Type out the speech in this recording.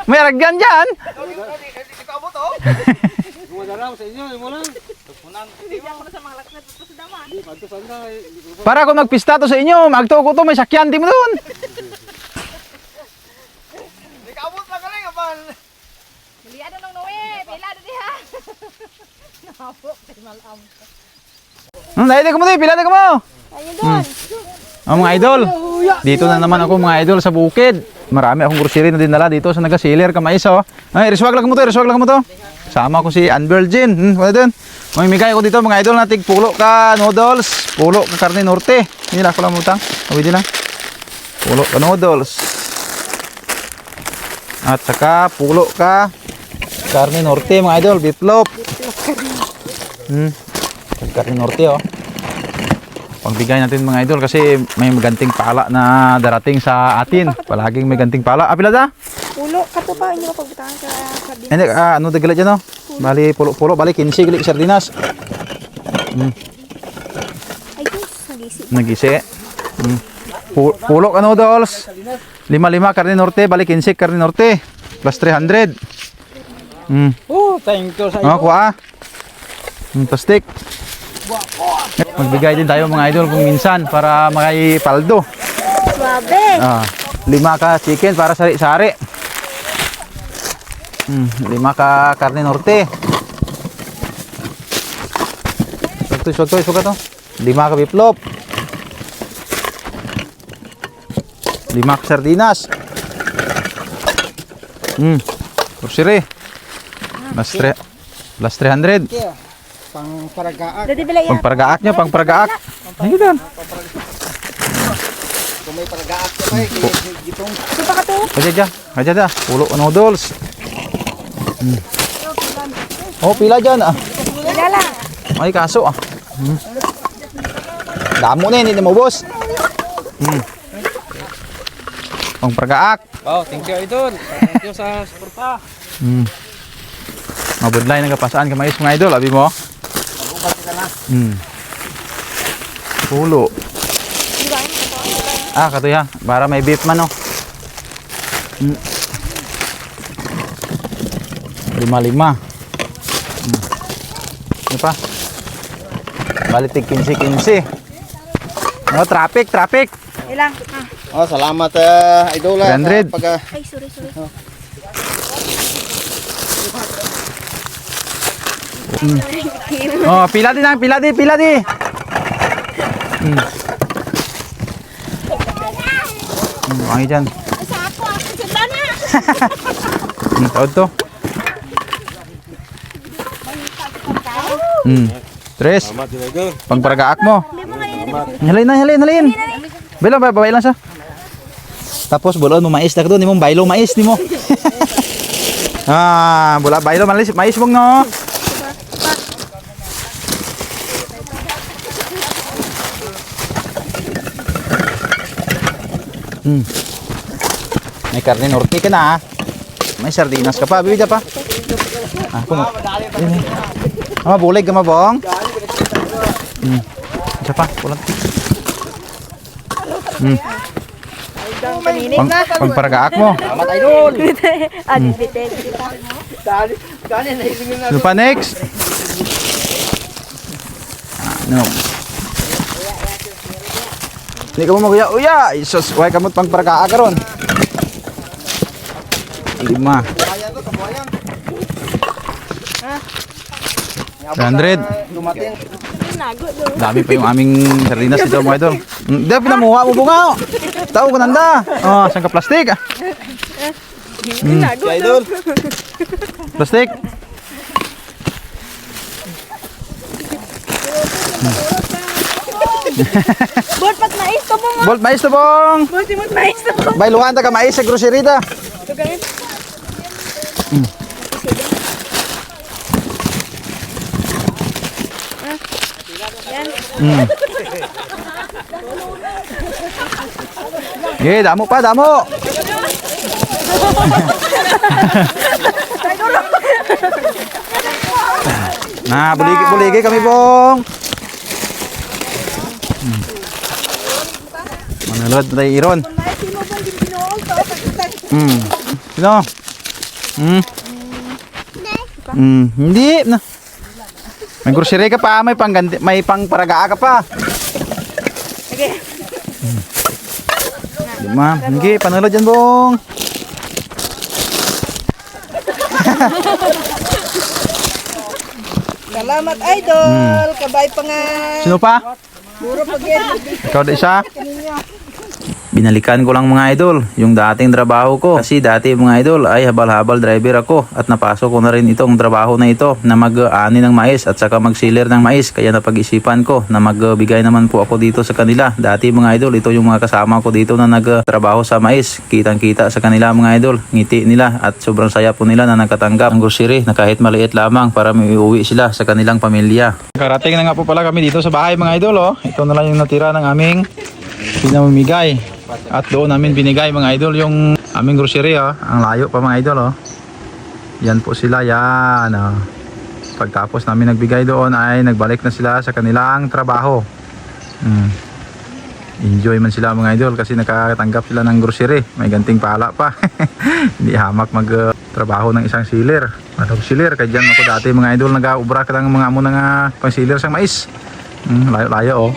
May aragyan dyan. Para kung magpista to sa inyo, magtuko to, may sakyan di mo doon. Ikabot lang ka lang, abal. Biliado nung Noe, pilado diha. Nabok, malam. Dahil ko mo tayo, pilada ko mo. Ayun doon. Mga idol, dito na naman ako mga idol sa bukid. Marami akong grocery na dinala dito sa nagka-sealer kamais oh. Ay, riswag lang mo to, riswag lang mo to. Sama ko si Unvirgin. Wala din. May migay ko dito mga idol nating pulo ka noodles, pulo ka karne norte. Hindi na ako lang utang. Pwede lang. Pulo ka noodles. At saka pulo ka karne norte mga idol, biplop. Karne norte oh. Pagbigay natin mga idol kasi may maganting pala na darating sa atin. Palaging may ganting pala. Apila da? Pulo, kato pa, hindi ko pagbutangan sa sardinas. Hindi, ano dagala dyan oh? Bali, pulo-pulo, bali 15 gali sardinas. Ay, Diyos, nagisi. Nagisi. Pulo ka noodles. 5-5 karne norte, bali 15 karne norte. Plus 300. Oh, thank you sa Oh, kuha. Plastic. Magbigay din tayo mga idol kung minsan para makipaldo. Suabe. 5 ka chicken para sari-sari. 5 ka karne norte. Swag to. 5 ka biplop. 5 ka sardinas. Grocery. Plus 300. pang paragaak. Dati bila yan. Pangparagaak nyo, pangparagaak. Ayun doon. Kung may paragaak ka pa gitong. Ito pa ka to? Kaya dyan. Pulo noodles. Oh, pila dyan ah. Wala lang. Ay, kaso ah. Damo na yun, hindi mo boss. Pangparagaak. Oh, thank you idol. Thank you sa suporta. Mabudlay nagkapasaan ka mais mga idol, abi mo. Pulo. Kato ya, para may beef man oh. 5-5. Ano pa? Balitig 15-15. Oh, traffic. Ilang? Oh, salamat idol. 300. Ay, sorry. Oh, pila di. Wangi dyan. Sa ako, sa na. Taod to. Tres. Pangparagaak mo. Halin. Babay lang siya. Tapos bulon mo mais na doon, di mo baylo mais ni mo. Baylo mais mong no. May karne norte ka na. May sardinas ka pa, bibigyan pa. Bulig ka mabong. Isa pa, kulang. Pangparagaak mo. Salamat idol. Adibite. Dali na hilingin na. Ano pa next? Ano? Hindi ka mo mag-uya. Isos, huwag ka mo't pangparagaak ka ron. 5. 300. Dumating. Dami pa yung aming sardinas dito mga idol. Hindi, pinamuha mo bunga. Tao ko nanda. Saan ka plastic? Idol. Plastic. Bolt pat mais to po mo. Bolt mais to bong. Bolt mais to po. Bailuhan ta ka mais sa grocery ta. Ito ganit. Damo pa, damo. Buligi kami bong. Manalod tayo iron. Sino? Hindi na. May grocery ka pa, may pangparagaa ka pa. Sige. Di ma'am, hindi, panalo dyan, Bong. Salamat, idol. Kabay pa nga. Sino pa? Puro pag-yan. Ikaw da isa? Binalikan ko lang mga idol yung dating trabaho ko kasi dati mga idol ay habal-habal driver ako at napasok ko na rin itong trabaho na ito na mag-ani ng mais at saka mag-sealer ng mais, kaya napag-isipan ko na magbigay naman po ako dito sa kanila. Dati mga idol, ito yung mga kasama ko dito na nagtrabaho sa mais, kitang-kita sa kanila mga idol, ngiti nila at sobrang saya po nila na nakatanggap ng grocery na kahit maliit lamang para may uwi sila sa kanilang pamilya. Karating na nga po pala kami dito sa bahay mga idol, oh. Ito na lang yung natira ng aming pinamimigay. At doon namin binigay mga idol yung aming grocery, oh. Ang layo pa mga idol, oh. Yan po sila, yan, oh. Pagtapos namin nagbigay doon ay nagbalik na sila sa kanilang trabaho. Enjoy man sila mga idol kasi nakatanggap sila ng grocery. May ganting pala pa. Hindi hamak magtrabaho ng isang sealer. Matog sealer, kaya dyan ako dati mga idol nag-ubra ka lang mga amo ng pang sealer sa mais. Layo-layo, oh.